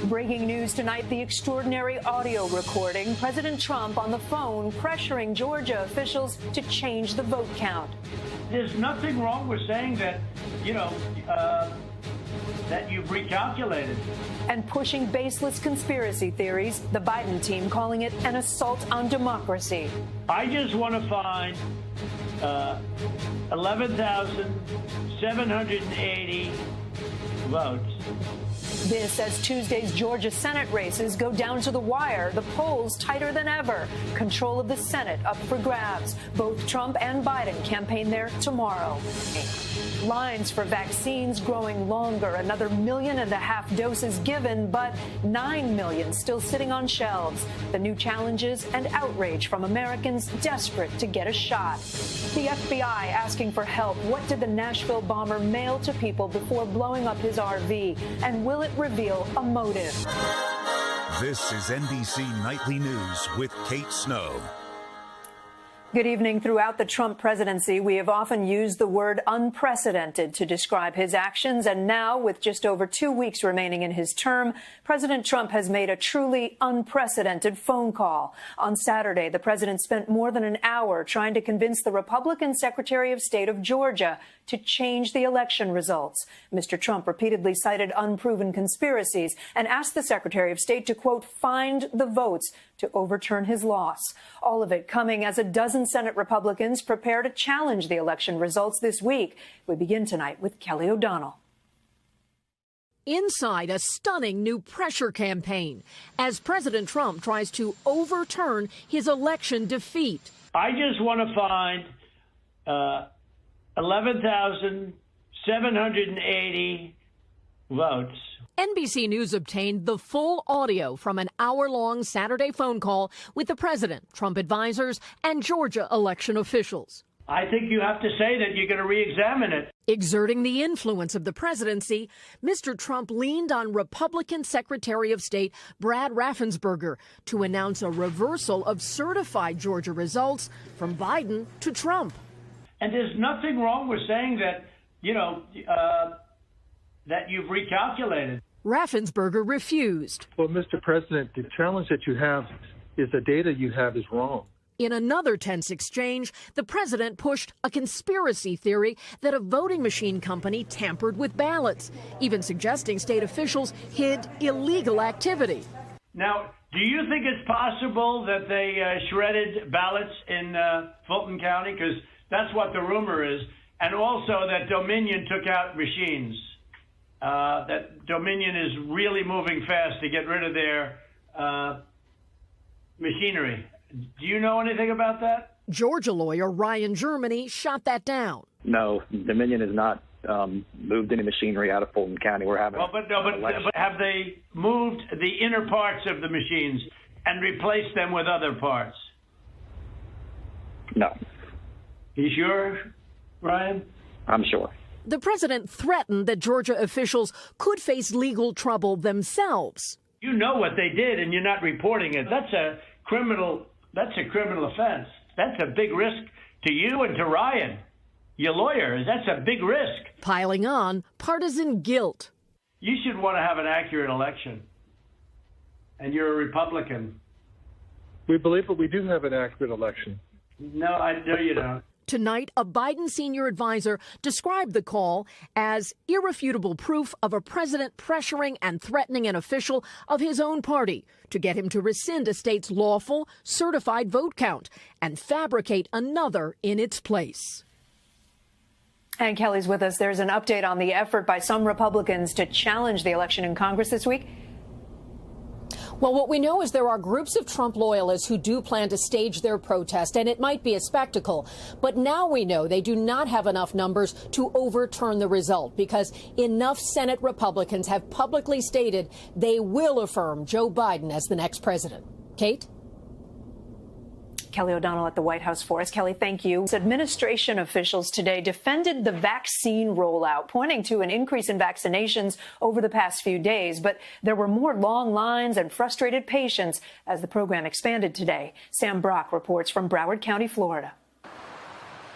Breaking news tonight, the extraordinary audio recording. President Trump on the phone pressuring Georgia officials to change the vote count. There's nothing wrong with saying that, that you've recalculated. And pushing baseless conspiracy theories, the Biden team calling it an assault on democracy. I just want to find 11,780 votes. This as Tuesday's Georgia Senate races go down to the wire, the polls tighter than ever. Control of the Senate up for grabs. Both Trump and Biden campaign there tomorrow. Lines for vaccines growing longer. Another 1.5 million doses given, but 9 million still sitting on shelves. The new challenges and outrage from Americans desperate to get a shot. The FBI asking for help. What did the Nashville bomber mail to people before blowing up his RV? And will it reveal a motive? This is NBC Nightly News with Kate Snow. Good evening. Throughout the Trump presidency, we have often used the word unprecedented to describe his actions. And now, with just over 2 weeks remaining in his term, President Trump has made a truly unprecedented phone call. On Saturday, the president spent more than an hour trying to convince the Republican Secretary of State of Georgia to change the election results. Mr. Trump repeatedly cited unproven conspiracies and asked the Secretary of State to, quote, find the votes to overturn his loss. All of it coming as a dozen Senate Republicans prepare to challenge the election results this week. We begin tonight with Kelly O'Donnell. Inside a stunning new pressure campaign as President Trump tries to overturn his election defeat. I just want to find 11,780 votes. NBC News obtained the full audio from an hour-long Saturday phone call with the president, Trump advisors, and Georgia election officials. I think you have to say that you're going to re-examine it. Exerting the influence of the presidency, Mr. Trump leaned on Republican Secretary of State Brad Raffensperger to announce a reversal of certified Georgia results from Biden to Trump. And there's nothing wrong with saying that, that you've recalculated. Raffensperger refused. Well, Mr. President, the challenge that you have is the data you have is wrong. In another tense exchange, the president pushed a conspiracy theory that a voting machine company tampered with ballots, even suggesting state officials hid illegal activity. Now, do you think it's possible that they shredded ballots in Fulton County? Because that's what the rumor is. And also that Dominion took out machines. That Dominion is really moving fast to get rid of their machinery. Do you know anything about that? Georgia lawyer Ryan Germany shot that down. No, Dominion has not moved any machinery out of Fulton County. We're having. Well, but have they moved the inner parts of the machines and replaced them with other parts? No. You sure, Ryan? I'm sure. The president threatened that Georgia officials could face legal trouble themselves. You know what they did, and you're not reporting it. That's a criminal offense. That's a big risk to you and to Ryan, your lawyer. That's a big risk. Piling on partisan guilt. You should want to have an accurate election. And you're a Republican. We believe that we do have an accurate election. No, I know you don't. Tonight, a Biden senior advisor described the call as irrefutable proof of a president pressuring and threatening an official of his own party to get him to rescind a state's lawful, certified vote count and fabricate another in its place. And Kelly's with us. There's an update on the effort by some Republicans to challenge the election in Congress this week. Well, what we know is there are groups of Trump loyalists who do plan to stage their protest, and it might be a spectacle. But now we know they do not have enough numbers to overturn the result because enough Senate Republicans have publicly stated they will affirm Joe Biden as the next president. Kate? Kelly O'Donnell at the White House for us. Kelly, thank you. Administration officials today defended the vaccine rollout, pointing to an increase in vaccinations over the past few days. But there were more long lines and frustrated patients as the program expanded today. Sam Brock reports from Broward County, Florida.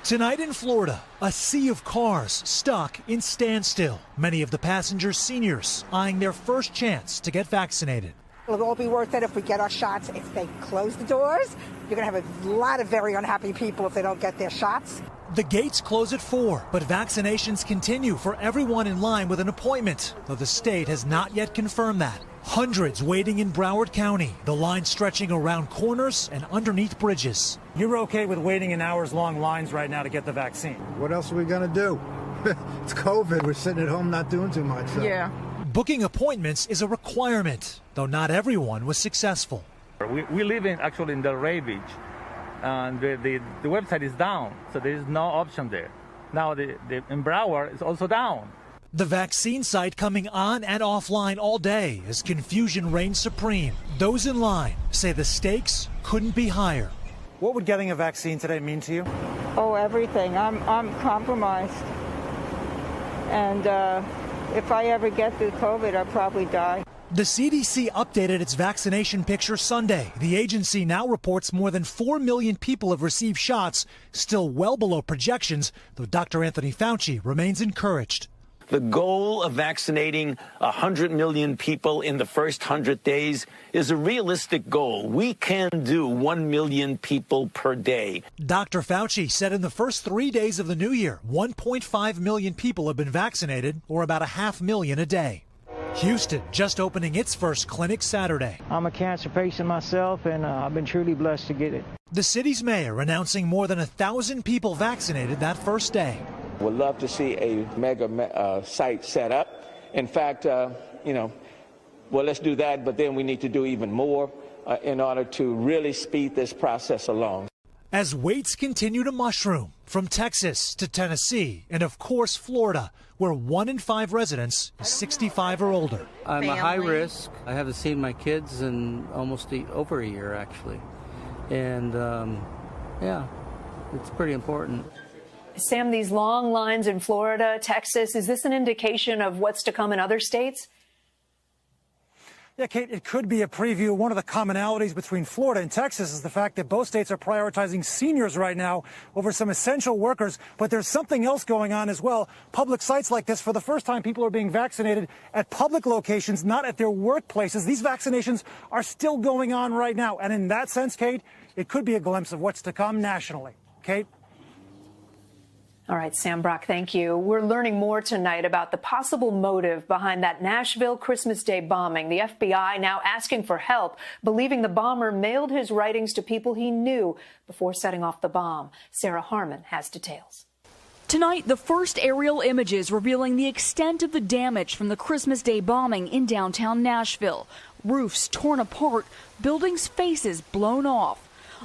Tonight in Florida, a sea of cars stuck in standstill. Many of the passengers seniors, eyeing their first chance to get vaccinated. It'll all be worth it if we get our shots. If they close the doors, you're going to have a lot of very unhappy people if they don't get their shots. The gates close at 4, but vaccinations continue for everyone in line with an appointment, though the state has not yet confirmed that. Hundreds waiting in Broward County, the line stretching around corners and underneath bridges. You're okay with waiting in hours-long lines right now to get the vaccine? What else are we going to do? It's COVID. We're sitting at home not doing too much. So. Yeah. Booking appointments is a requirement, though not everyone was successful. We live in Delray Beach, and the website is down, so there is no option there. Now in Broward it's also down. The vaccine site coming on and offline all day as confusion reigns supreme. Those in line say the stakes couldn't be higher. What would getting a vaccine today mean to you? Oh, everything. I'm compromised. And if I ever get through COVID, I'll probably die. The CDC updated its vaccination picture Sunday. The agency now reports more than 4 million people have received shots, still well below projections, though Dr. Anthony Fauci remains encouraged. The goal of vaccinating 100 million people in the first 100 days is a realistic goal. We can do 1 million people per day. Dr. Fauci said in the first 3 days of the new year, 1.5 million people have been vaccinated, or about 500,000 a day. Houston just opening its first clinic Saturday. I'm a cancer patient myself, and I've been truly blessed to get it. The city's mayor announcing more than 1,000 people vaccinated that first day. Would love to see a mega site set up. In fact, let's do that, but then we need to do even more in order to really speed this process along. As waits continue to mushroom from Texas to Tennessee and, of course, Florida, where 1 in 5 residents is 65 or older. I'm a high risk. I haven't seen my kids in almost over a year, actually. And, it's pretty important. Sam, these long lines in Florida, Texas, is this an indication of what's to come in other states? Yeah, Kate, it could be a preview. One of the commonalities between Florida and Texas is the fact that both states are prioritizing seniors right now over some essential workers. But there's something else going on as well. Public sites like this, for the first time, people are being vaccinated at public locations, not at their workplaces. These vaccinations are still going on right now. And in that sense, Kate, it could be a glimpse of what's to come nationally. Kate? All right, Sam Brock, thank you. We're learning more tonight about the possible motive behind that Nashville Christmas Day bombing. The FBI now asking for help, believing the bomber mailed his writings to people he knew before setting off the bomb. Sarah Harmon has details. Tonight, the first aerial images revealing the extent of the damage from the Christmas Day bombing in downtown Nashville. Roofs torn apart, buildings' faces blown off.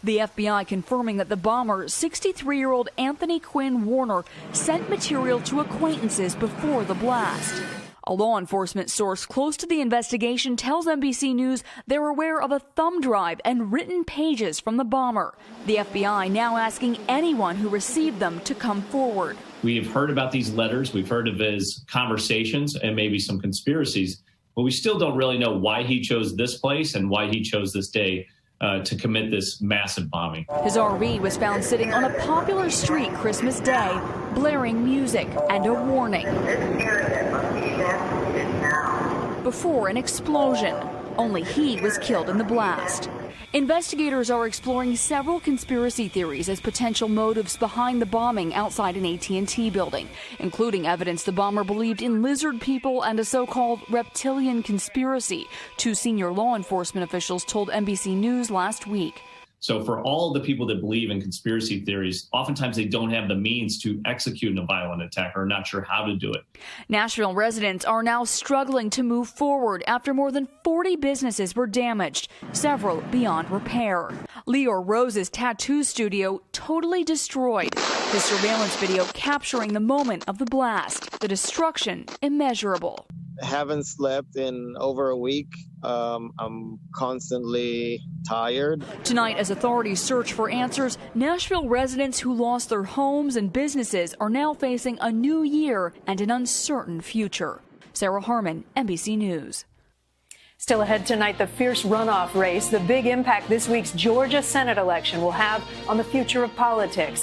The FBI confirming that the bomber, 63-year-old Anthony Quinn Warner, sent material to acquaintances before the blast. A law enforcement source close to the investigation tells NBC News they're aware of a thumb drive and written pages from the bomber. The FBI now asking anyone who received them to come forward. We've heard about these letters. We've heard of his conversations and maybe some conspiracies, but we still don't really know why he chose this place and why he chose this day to commit this massive bombing. His RV was found sitting on a popular street Christmas Day, blaring music and a warning. Before an explosion, only he was killed in the blast. Investigators are exploring several conspiracy theories as potential motives behind the bombing outside an AT&T building, including evidence the bomber believed in lizard people and a so-called reptilian conspiracy, 2 senior law enforcement officials told NBC News last week. So for all the people that believe in conspiracy theories, oftentimes they don't have the means to execute a violent attack or are not sure how to do it. Nashville residents are now struggling to move forward after more than 40 businesses were damaged, several beyond repair. Leor Rose's tattoo studio totally destroyed. His surveillance video capturing the moment of the blast, the destruction immeasurable. Haven't slept in over a week. I'm constantly tired. Tonight, as authorities search for answers, Nashville residents who lost their homes and businesses are now facing a new year and an uncertain future. Sarah Harmon, NBC News. Still ahead tonight, the fierce runoff race, the big impact this week's Georgia Senate election will have on the future of politics.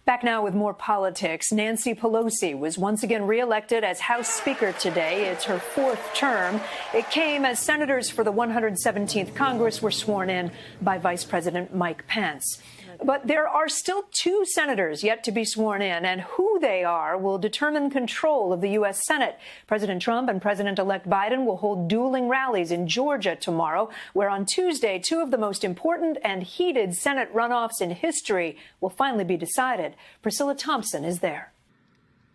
Back now with more politics. Nancy Pelosi was once again reelected as House Speaker today. It's her fourth term. It came as senators for the 117th Congress were sworn in by Vice President Mike Pence. But there are still two senators yet to be sworn in, and who they are will determine control of the U.S. Senate. President Trump and President-elect Biden will hold dueling rallies in Georgia tomorrow, where on Tuesday, two of the most important and heated Senate runoffs in history will finally be decided. Priscilla Thompson is there.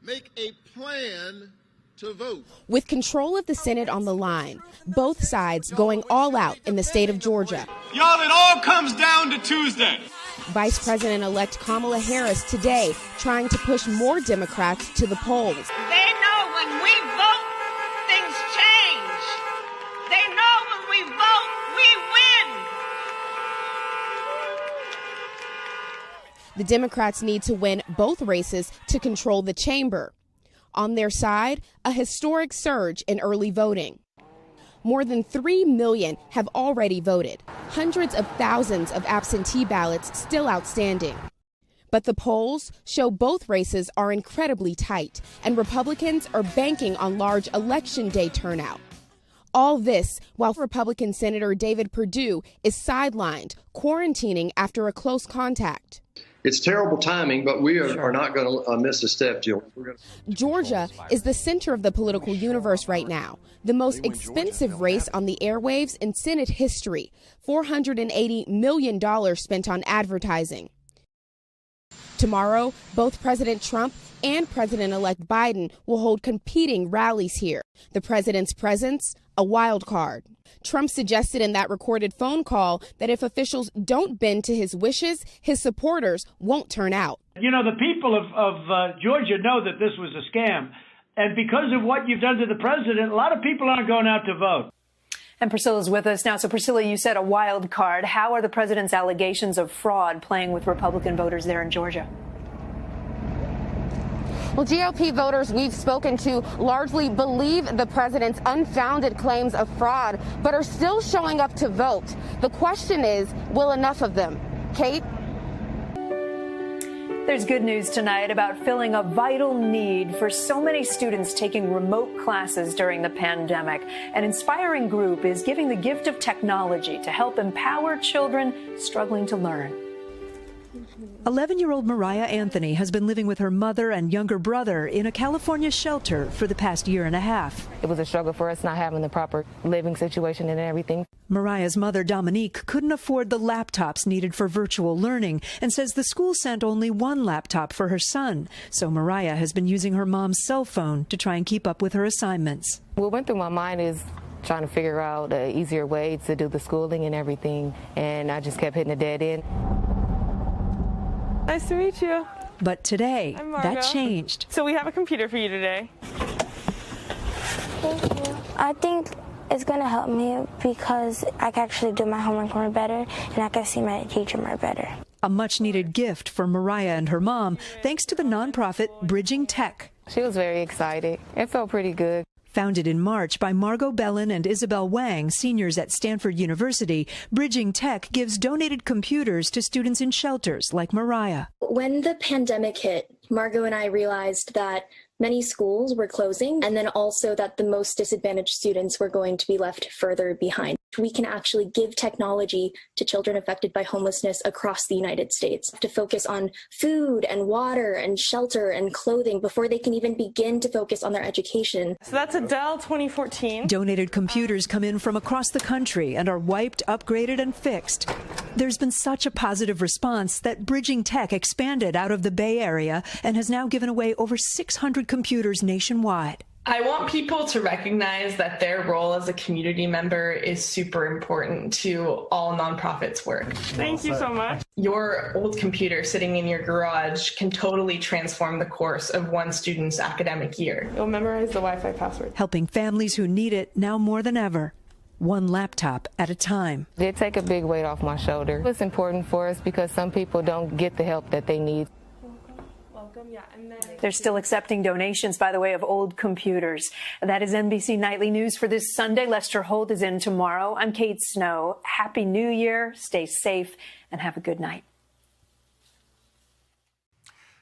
Make a plan to vote. With control of the Senate on the line, both sides going all out in the state of Georgia. Y'all, it all comes down to Tuesday. Vice President-elect Kamala Harris today trying to push more Democrats to the polls. They know when we vote, things change. They know when we vote, we win. The Democrats need to win both races to control the chamber. On their side, a historic surge in early voting. More than 3 million have already voted. Hundreds of thousands of absentee ballots still outstanding. But the polls show both races are incredibly tight, and Republicans are banking on large Election Day turnout. All this while Republican Senator David Perdue is sidelined, quarantining after a close contact. It's terrible timing, but we are not going to miss a step, Jill. Georgia is the center of the political universe right now. The most expensive race on the airwaves in Senate history. $480 million spent on advertising. Tomorrow, both President Trump and President-elect Biden will hold competing rallies here. The president's presence, a wild card. Trump suggested in that recorded phone call that if officials don't bend to his wishes, his supporters won't turn out. You know, the people of Georgia know that this was a scam. And because of what you've done to the president, a lot of people aren't going out to vote. And Priscilla's with us now. So, Priscilla, you said a wild card. How are the president's allegations of fraud playing with Republican voters there in Georgia? Well, GOP voters we've spoken to largely believe the president's unfounded claims of fraud, but are still showing up to vote. The question is, will enough of them? Kate? There's good news tonight about filling a vital need for so many students taking remote classes during the pandemic. An inspiring group is giving the gift of technology to help empower children struggling to learn. 11-year-old Mariah Anthony has been living with her mother and younger brother in a California shelter for the past year and a half. It was a struggle for us not having the proper living situation and everything. Mariah's mother, Dominique, couldn't afford the laptops needed for virtual learning and says the school sent only one laptop for her son. So Mariah has been using her mom's cell phone to try and keep up with her assignments. What went through my mind is trying to figure out an easier way to do the schooling and everything, and I just kept hitting a dead end. Nice to meet you. But today, that changed. So we have a computer for you today. Thank you. I think it's going to help me because I can actually do my homework more better and I can see my teacher more better. A much-needed gift for Mariah and her mom, thanks to the nonprofit Bridging Tech. She was very excited. It felt pretty good. Founded in March by Margot Bellin and Isabel Wang, seniors at Stanford University, Bridging Tech gives donated computers to students in shelters like Mariah. When the pandemic hit, Margot and I realized that many schools were closing, and then also that the most disadvantaged students were going to be left further behind. We can actually give technology to children affected by homelessness across the United States to focus on food and water and shelter and clothing before they can even begin to focus on their education. So that's a Dell 2014. Donated computers come in from across the country and are wiped, upgraded, and fixed. There's been such a positive response that Bridging Tech expanded out of the Bay Area and has now given away over 600 computers nationwide. I want people to recognize that their role as a community member is super important to all nonprofits' work. Thank you so much. Your old computer sitting in your garage can totally transform the course of one student's academic year. You'll memorize the Wi-Fi password. Helping families who need it now more than ever. One laptop at a time. It did take a big weight off my shoulder. It's important for us because some people don't get the help that they need. They're still accepting donations, by the way, of old computers. That is NBC Nightly News for this Sunday. Lester Holt is in tomorrow. I'm Kate Snow. Happy New Year. Stay safe and have a good night.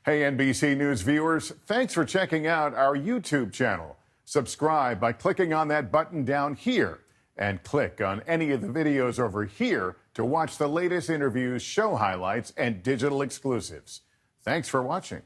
Hey, NBC News viewers, thanks for checking out our YouTube channel. Subscribe by clicking on that button down here and click on any of the videos over here to watch the latest interviews, show highlights, and digital exclusives. Thanks for watching.